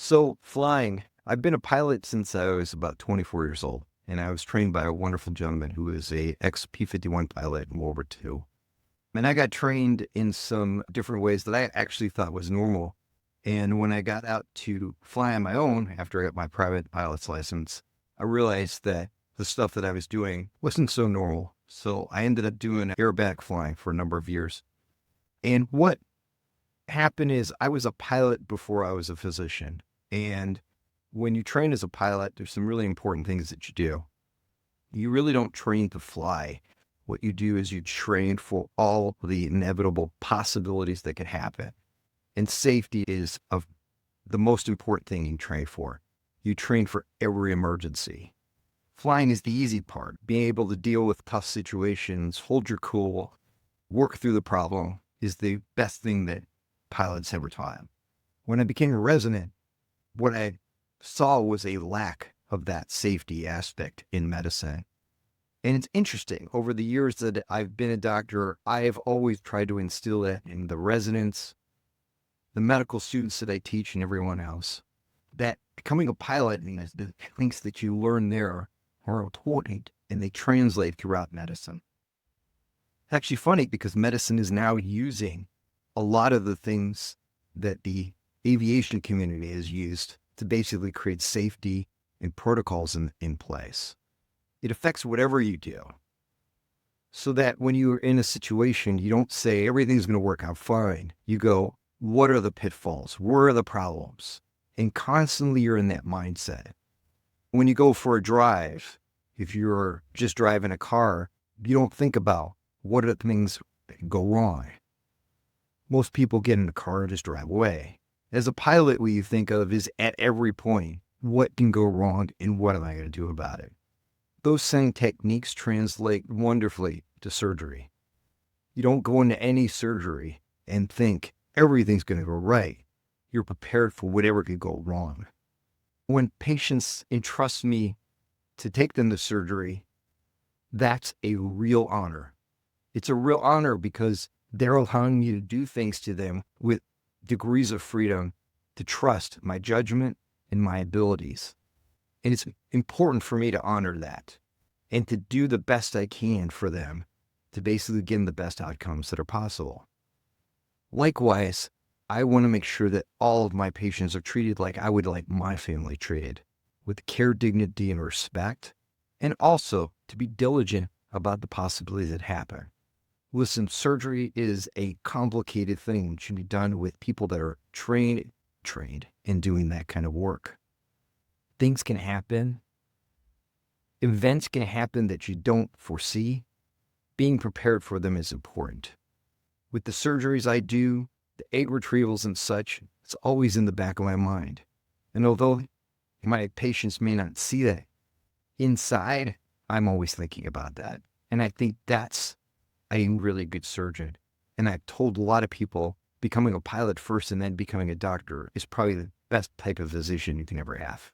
So flying, I've been a pilot since I was about 24 years old, and I was trained by a wonderful gentleman who was a ex P-51 pilot in World War II. And I got trained in some different ways that I actually thought was normal. And when I got out to fly on my own after I got my private pilot's license, I realized that the stuff that I was doing wasn't so normal. So I ended up doing aerobatic flying for a number of years. And what happened is I was a pilot before I was a physician. And when you train as a pilot, there's some really important things that you do. You really don't train to fly. What you do is you train for all the inevitable possibilities that could happen. And safety is of the most important thing you train for. You train for every emergency. Flying is the easy part. Being able to deal with tough situations, hold your cool, work through the problem is the best thing that pilots ever taught. When I became a resident, what I saw was a lack of that safety aspect in medicine. And it's interesting, over the years that I've been a doctor, I have always tried to instill it in the residents, the medical students that I teach, and everyone else, that becoming a pilot and the things that you learn there are important and they translate throughout medicine. It's actually funny because medicine is now using a lot of the things that the aviation community has used to basically create safety and protocols in place. It affects whatever you do, so that when you're in a situation, you don't say everything's going to work out fine. You go, what are the pitfalls? Where are the problems? And constantly you're in that mindset. When you go for a drive, if you're just driving a car, you don't think about what are the things that can go wrong. Most people get in the car and just drive away. As a pilot, what you think of is at every point, what can go wrong and what am I going to do about it? Those same techniques translate wonderfully to surgery. You don't go into any surgery and think everything's going to go right. You're prepared for whatever could go wrong. When patients entrust me to take them to surgery, that's a real honor. It's a real honor because they're allowing me to do things to them with degrees of freedom to trust my judgment and my abilities. And it's important for me to honor that and to do the best I can for them to basically give them the best outcomes that are possible. Likewise, I want to make sure that all of my patients are treated like I would like my family treated, with care, dignity, and respect, and also to be diligent about the possibilities that happen. Listen, surgery is a complicated thing. It should be done with people that are trained in doing that kind of work. Things can happen. Events can happen that you don't foresee. Being prepared for them is important. With the surgeries I do, the egg retrievals and such, it's always in the back of my mind. And although my patients may not see that, inside, I'm always thinking about that. And I think that's a really good surgeon. And I've told a lot of people becoming a pilot first and then becoming a doctor is probably the best type of physician you can ever have.